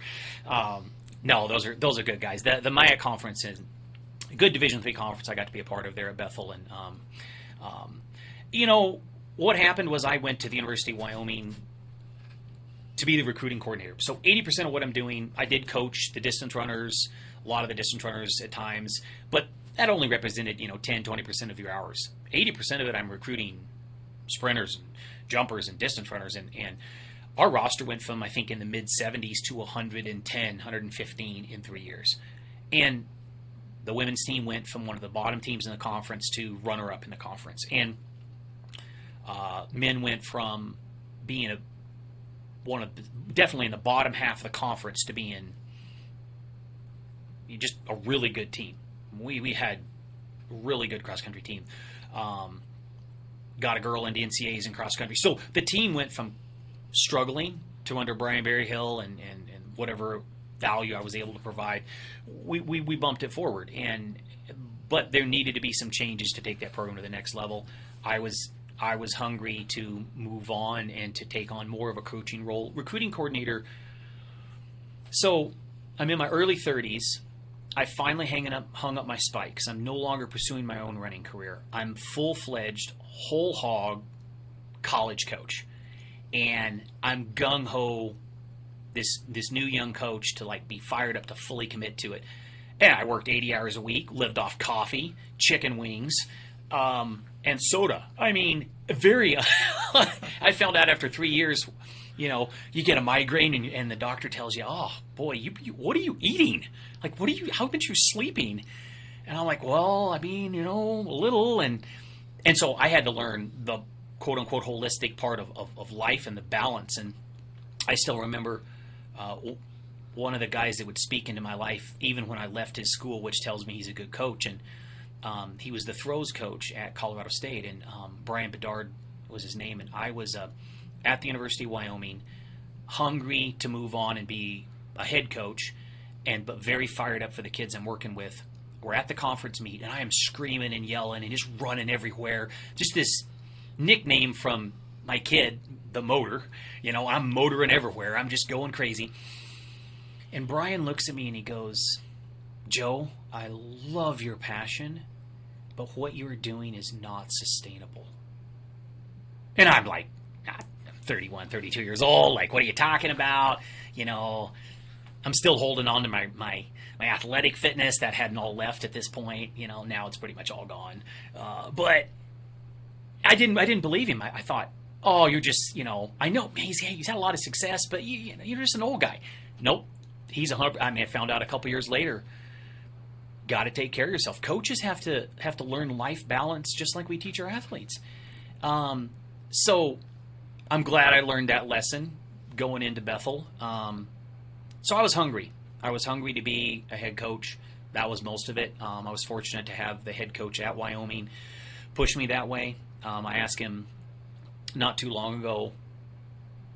No, those are good guys. The Maya conference is a good Division III conference. I got to be a part of there at Bethel, and what happened was I went to the University of Wyoming to be the recruiting coordinator. So 80% of what I'm doing, I did coach the distance runners, a lot of the distance runners at times, but that only represented, 10, 20% of your hours. 80% of it, I'm recruiting sprinters and jumpers and distance runners. And our roster went from, I think, in the mid-70s to 110, 115 in 3 years. And the women's team went from one of the bottom teams in the conference to runner-up in the conference. And men went from being definitely in the bottom half of the conference to being just a really good team. We had a really good cross-country team. Got a girl into NCAAs in cross-country. So the team went from struggling to, under Brian Berryhill and whatever value I was able to provide, we bumped it forward. But there needed to be some changes to take that program to the next level. I was hungry to move on and to take on more of a coaching role. Recruiting coordinator. So I'm in my early 30s. I finally hung up my spikes. I'm no longer pursuing my own running career. I'm full-fledged, whole hog college coach. And I'm gung-ho, this new young coach, to be fired up to fully commit to it. And I worked 80 hours a week, lived off coffee, chicken wings, and soda. I mean, I found out after 3 years, you get a migraine and the doctor tells you, oh boy, what are you eating? How aren't you sleeping? And I'm like, well, I mean, a little. And so I had to learn the quote unquote holistic part of life and the balance. And I still remember one of the guys that would speak into my life, even when I left his school, which tells me he's a good coach. And he was the throws coach at Colorado State, and Brian Bedard was his name. And I was at the University of Wyoming, hungry to move on and be a head coach, but very fired up for the kids I'm working with we're at the conference meet, and I am screaming and yelling and just running everywhere. Just this nickname from my kid, the motor. You know, I'm motoring everywhere. I'm just going crazy. And Brian looks at me and he goes, Joe, I love your passion, but what you're doing is not sustainable. And I'm like, I'm 31, 32 years old. Like, what are you talking about? You know, I'm still holding on to my athletic fitness that hadn't all left at this point. You know, now it's pretty much all gone. But I didn't believe him. I thought, oh, you're just, you know, I know he's had a lot of success, but you're just an old guy. Nope. He's 100. I mean, I found out a couple years later. Got to take care of yourself. Coaches have to learn life balance just like we teach our athletes. So I'm glad I learned that lesson going into Bethel. So I was hungry. I was hungry to be a head coach. That was most of it. I was fortunate to have the head coach at Wyoming push me that way. I asked him not too long ago,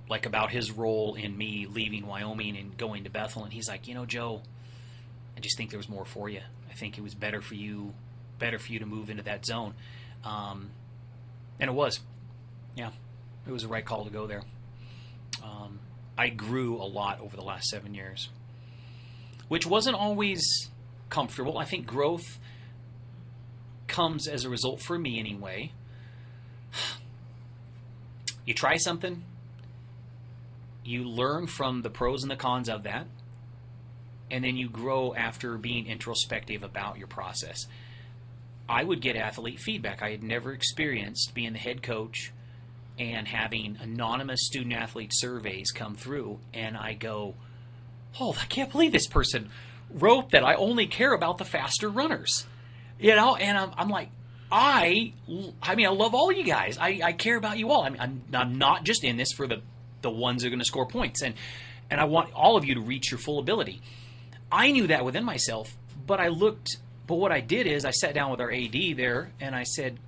like, about his role in me leaving Wyoming and going to Bethel, and he's like, you know, Joe, I just think there was more for you. I think it was better for you to move into that zone. And it was. Yeah, it was the right call to go there. I grew a lot over the last 7 years, which wasn't always comfortable. I think growth comes as a result, for me anyway. You try something, you learn from the pros and the cons of that, and then you grow after being introspective about your process. I would get athlete feedback. I had never experienced being the head coach and having anonymous student-athlete surveys come through, and I go, oh, I can't believe this person wrote that I only care about the faster runners. You know, and I'm like, I mean, I love all you guys. I care about you all. I mean, I'm not just in this for the ones that are going to score points, and I want all of you to reach your full ability. I knew that within myself, but what I did is I sat down with our AD there, and I said,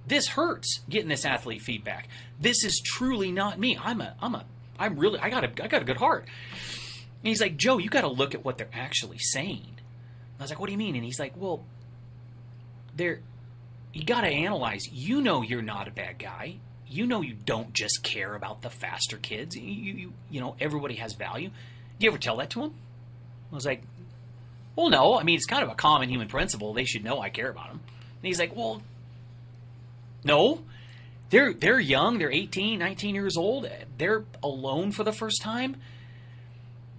this hurts getting this athlete feedback. This is truly not me. I got a good heart. And he's like, Joe, you got to look at what they're actually saying. I was like, what do you mean? And he's like, well, you got to analyze. You know you're not a bad guy. You know you don't just care about the faster kids. You know, everybody has value. Do you ever tell that to them? I was like, well, no. I mean, it's kind of a common human principle. They should know I care about them. And he's like, well, no. They're young. They're 18, 19 years old. They're alone for the first time.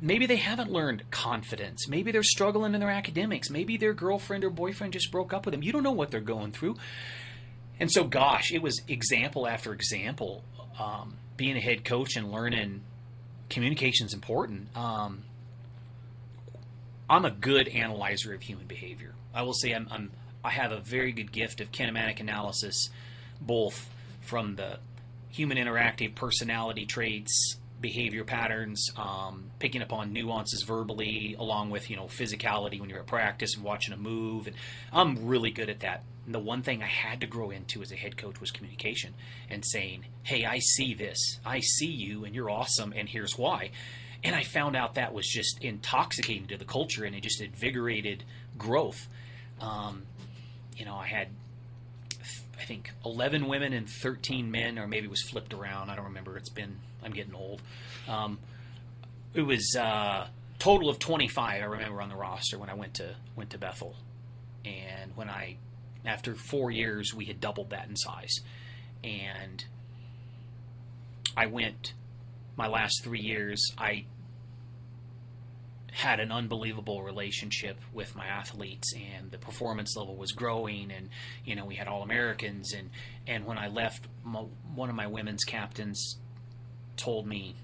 Maybe they haven't learned confidence. Maybe they're struggling in their academics. Maybe their girlfriend or boyfriend just broke up with them. You don't know what they're going through. And so, gosh, it was example after example. Being a head coach and learning communication is important. I'm a good analyzer of human behavior. I will say I have a very good gift of kinematic analysis, both from the human interactive personality traits, behavior patterns, picking up on nuances verbally, along with, physicality when you're at practice and watching a move. And I'm really good at that. And the one thing I had to grow into as a head coach was communication and saying, hey, I see this. I see you, and you're awesome, and here's why. And I found out that was just intoxicating to the culture, and it just invigorated growth. I had, I think, 11 women and 13 men, or maybe it was flipped around. I don't remember. I'm getting old. It was a total of 25, I remember, on the roster when I went to Bethel. And after 4 years, we had doubled that in size. And my last 3 years, I had an unbelievable relationship with my athletes, and the performance level was growing, and we had All-Americans, and when I left, one of my women's captains told me,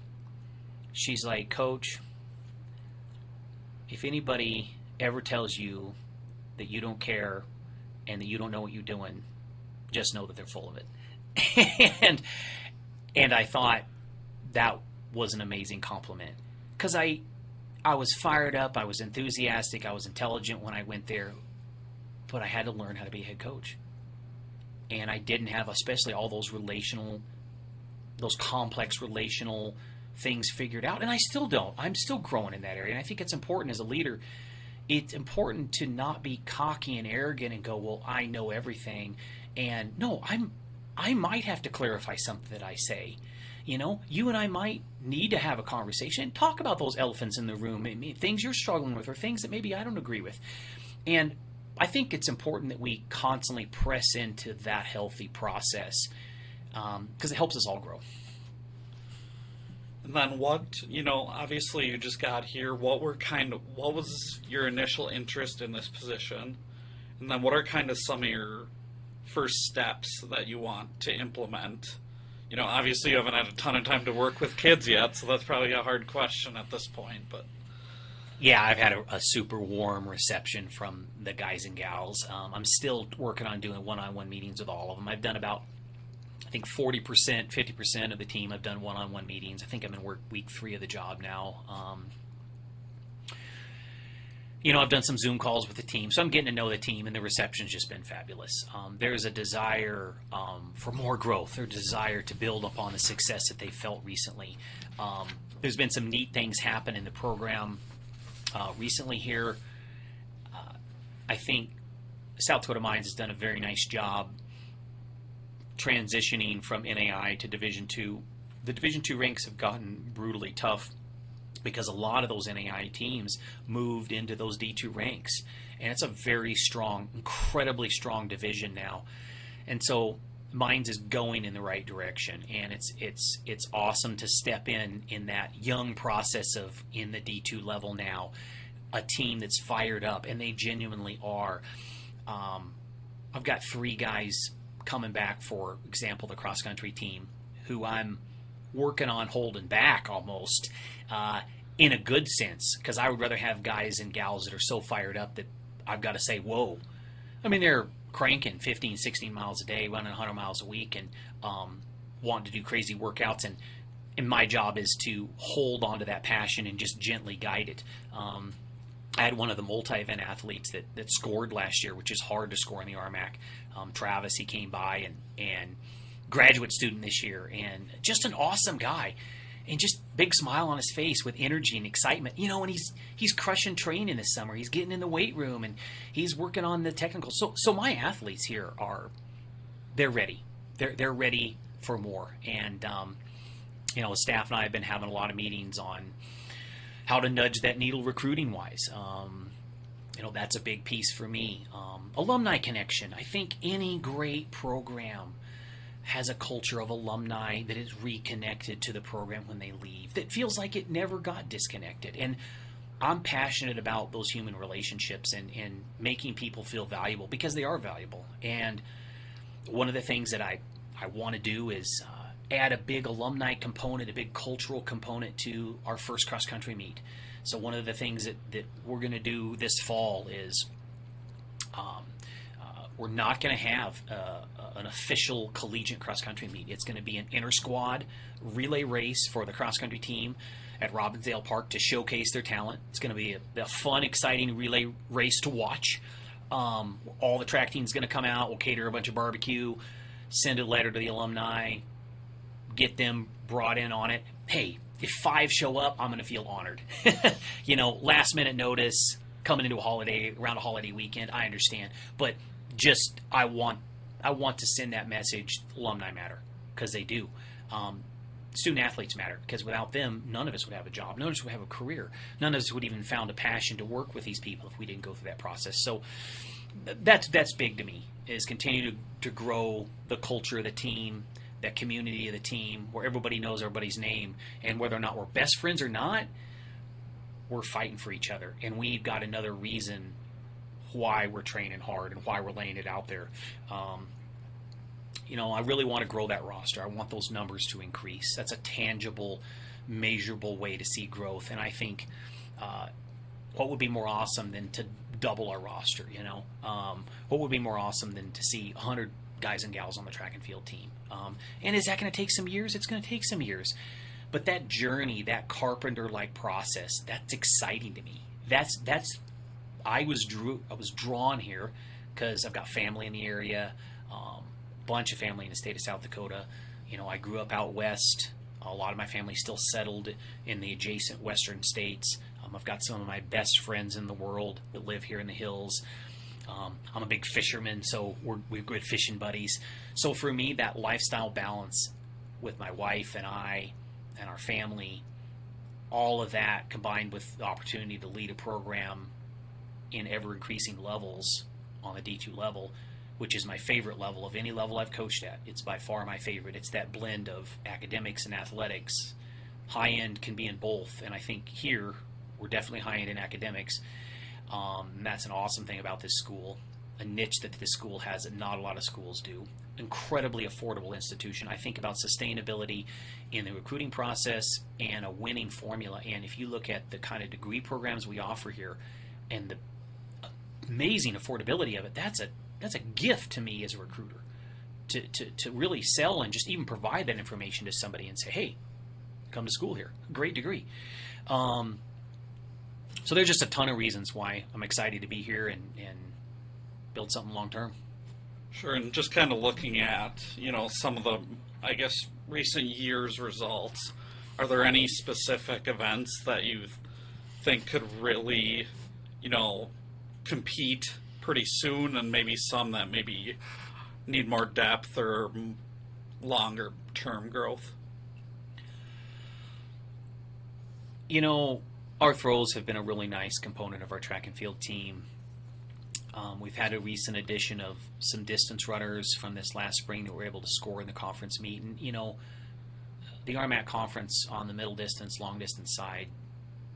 she's like, Coach, if anybody ever tells you that you don't care and that you don't know what you're doing, just know that they're full of it. and I thought that was an amazing compliment, because I was fired up, I was enthusiastic, I was intelligent when I went there, but I had to learn how to be a head coach. And I didn't have, especially all those complex relational things figured out, and I still don't. I'm still growing in that area, and I think it's important as a leader. it's important to not be cocky and arrogant and go, well, I know everything. And no, I might have to clarify something that I say. You know, you and I might need to have a conversation and talk about those elephants in the room, things you're struggling with or things that maybe I don't agree with. And I think it's important that we constantly press into that healthy process, because it helps us all grow. And then obviously you just got here. What was your initial interest in this position? And then what are kind of some of your first steps that you want to implement? Obviously you haven't had a ton of time to work with kids yet, so that's probably a hard question at this point, but. Yeah, I've had a super warm reception from the guys and gals. I'm still working on doing one-on-one meetings with all of them. I've done about, I think 40%, 50% of the team I've done one-on-one meetings. I think I'm in week 3 of the job now. I've done some Zoom calls with the team, so I'm getting to know the team, and the reception's just been fabulous. There's a desire for more growth, or desire to build upon the success that they felt recently. There's been some neat things happen in the program recently here. I think South Dakota Mines has done a very nice job transitioning from NAI to Division II. The Division II ranks have gotten brutally tough because a lot of those NAI teams moved into those D2 ranks. And it's a very strong, incredibly strong division now. And so Mines is going in the right direction, and it's awesome to step in that young process of in the D2 level now, a team that's fired up, and they genuinely are. I've got 3 guys coming back, for example, the cross country team, who I'm working on holding back almost, in a good sense, because I would rather have guys and gals that are so fired up that I've got to say, whoa. I mean, they're cranking 15, 16 miles a day, running 100 miles a week, and wanting to do crazy workouts. And my job is to hold on to that passion and just gently guide it. I had one of the multi-event athletes that scored last year, which is hard to score in the RMAC. Travis, he came by and graduate student this year, and just an awesome guy. And just big smile on his face with energy and excitement. And he's crushing training this summer. He's getting in the weight room, and he's working on the technical. So my athletes here they're ready. They're ready for more. And the staff and I have been having a lot of meetings on how to nudge that needle recruiting wise. That's a big piece for me. Alumni connection. I think any great program has a culture of alumni that is reconnected to the program when they leave, that feels like it never got disconnected. And I'm passionate about those human relationships and making people feel valuable, because they are valuable. And one of the things that I want to do is add a big alumni component, a big cultural component to our first cross-country meet. So one of the things that we're going to do this fall is we're not going to have an official collegiate cross-country meet. It's going to be an inter-squad relay race for the cross-country team at Robbinsdale Park to showcase their talent. It's going to be a fun, exciting relay race to watch. All the track team's going to come out. We'll cater a bunch of barbecue, send a letter to the alumni, get them brought in on it. Hey, if 5 show up, I'm going to feel honored. Last minute notice, coming into around a holiday weekend, I understand. But just I want to send that message. Alumni matter, because they do. Student athletes matter, because without them, none of us would have a job. None of us would have a career. None of us would even found a passion to work with these people if we didn't go through that process. So that's big to me, is continue to grow the culture of the team, that community of the team, where everybody knows everybody's name, and whether or not we're best friends or not, we're fighting for each other. And we've got another reason why we're training hard and why we're laying it out there. I really want to grow that roster. I want those numbers to increase. That's a tangible, measurable way to see growth. And I think what would be more awesome than to double our roster, What would be more awesome than to see 100 guys and gals on the track and field team? And is that going to take some years? It's going to take some years. But that journey, that carpenter-like process, that's exciting to me. I was drawn here because I've got family in the area, bunch of family in the state of South Dakota. I grew up out west. A lot of my family still settled in the adjacent western states. I've got some of my best friends in the world that live here in the hills. I'm a big fisherman, so we're good fishing buddies. So for me, that lifestyle balance with my wife and I and our family, all of that combined with the opportunity to lead a program in ever-increasing levels on the D2 level, which is my favorite level of any level I've coached at. It's by far my favorite. It's that blend of academics and athletics. High-end can be in both, and I think here we're definitely high-end in academics. And that's an awesome thing about this school, a niche that this school has that not a lot of schools do. Incredibly affordable institution. I think about sustainability in the recruiting process and a winning formula. And if you look at the kind of degree programs we offer here and the amazing affordability of it, that's a gift to me as a recruiter to really sell and just even provide that information to somebody and say, hey, come to school here. Great degree. So there's just a ton of reasons why I'm excited to be here and build something long term. Sure, and just kind of looking at, some of the, I guess, recent years' results, are there any specific events that you think could really, compete pretty soon, and maybe some that maybe need more depth or longer term growth? Our throws have been a really nice component of our track and field team. We've had a recent addition of some distance runners from this last spring that were able to score in the conference meet. And, the RMAC conference on the middle distance, long distance side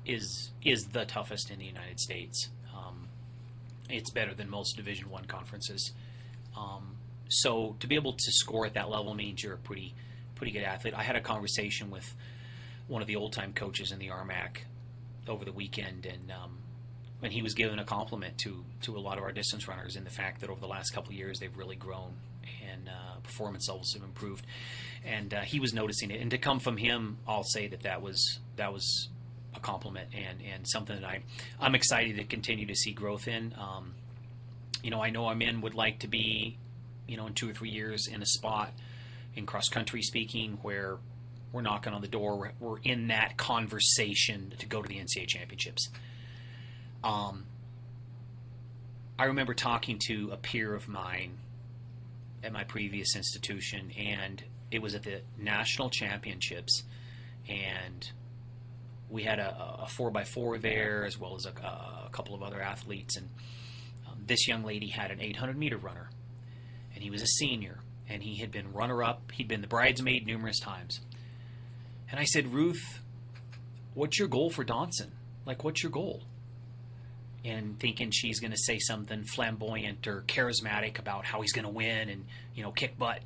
is the toughest in the United States. It's better than most Division I conferences. So to be able to score at that level means you're a pretty good athlete. I had a conversation with one of the old-time coaches in the RMAC over the weekend, and he was giving a compliment to a lot of our distance runners in the fact that over the last couple of years they've really grown and performance levels have improved, and he was noticing it. And to come from him, I'll say that was a compliment and something that I'm excited to continue to see growth in. I know our men would like to be, in 2 or 3 years in a spot in cross country speaking where we're knocking on the door. We're in that conversation to go to the NCAA championships. I remember talking to a peer of mine at my previous institution, and it was at the national championships, and we had a 4x4 there as well as a couple of other athletes, and this young lady had an 800-meter runner, and he was a senior, and he had been runner-up. He'd been the bridesmaid numerous times. And I said, Ruth, what's your goal for Donson? What's your goal? And thinking she's going to say something flamboyant or charismatic about how he's going to win and, kick butt.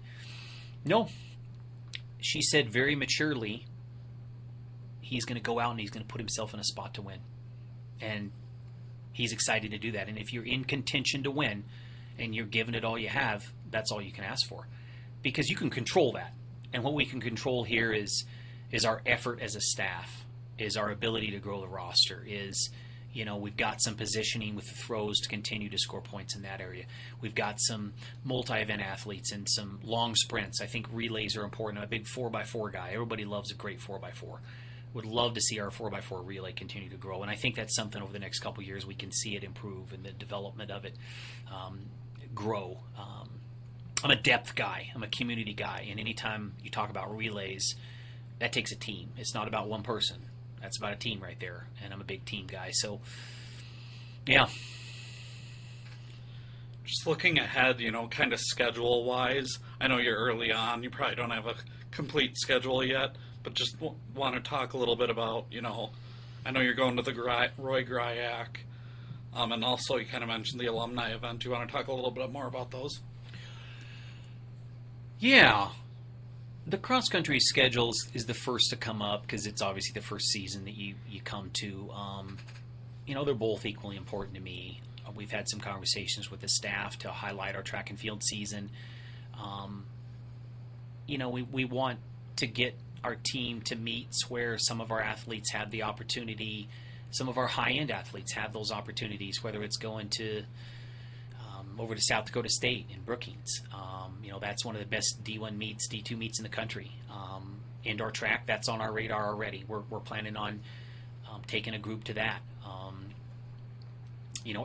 No. She said very maturely, he's going to go out and he's going to put himself in a spot to win. And he's excited to do that. And if you're in contention to win and you're giving it all you have, that's all you can ask for. Because you can control that. And what we can control here is our effort as a staff, is our ability to grow the roster, is, we've got some positioning with the throws to continue to score points in that area. We've got some multi-event athletes and some long sprints. I think relays are important. I'm a big 4x4 guy. Everybody loves a great 4x4. Would love to see our 4x4 relay continue to grow. And I think that's something over the next couple of years we can see it improve and the development of it grow. I'm a depth guy. I'm a community guy. And anytime you talk about relays, that takes a team. It's not about one person. That's about a team right there. And I'm a big team guy. So, yeah. Just looking ahead, kind of schedule-wise, I know you're early on. You probably don't have a complete schedule yet, but just want to talk a little bit about, I know you're going to the Roy Gryak, and also you kind of mentioned the alumni event. Do you want to talk a little bit more about those? Yeah. The cross-country schedules is the first to come up because it's obviously the first season that you come to. They're both equally important to me. We've had some conversations with the staff to highlight our track and field season. We want to get our team to meets where some of our athletes have the opportunity, some of our high-end athletes have those opportunities, whether it's going to over to South Dakota State in Brookings. That's one of the best D1 meets, D2 meets in the country. Indoor track, that's on our radar already. We're planning on taking a group to that.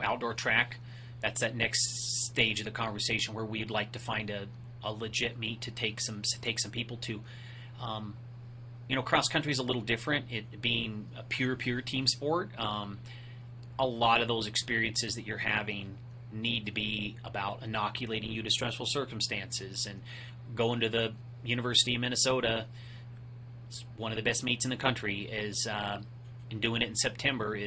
Outdoor track, that's that next stage of the conversation where we'd like to find a legit meet to take some people to. Cross country is a little different, it being a pure team sport. A lot of those experiences that you're having need to be about inoculating you to stressful circumstances. And going to the University of Minnesota, it's one of the best meets in the country, and doing it in September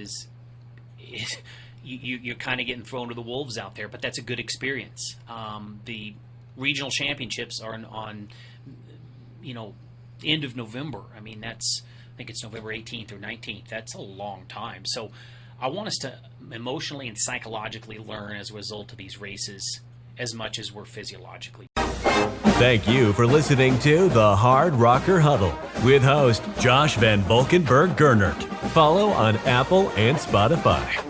you're kind of getting thrown to the wolves out there, but that's a good experience. The regional championships are on end of November. I think it's November 18th or 19th. That's a long time. So I want us to emotionally and psychologically learn as a result of these races as much as we're physiologically. Thank you for listening to the Hardrocker Huddle with host Josh Van Valkenburg-Gernert. Follow on Apple and Spotify.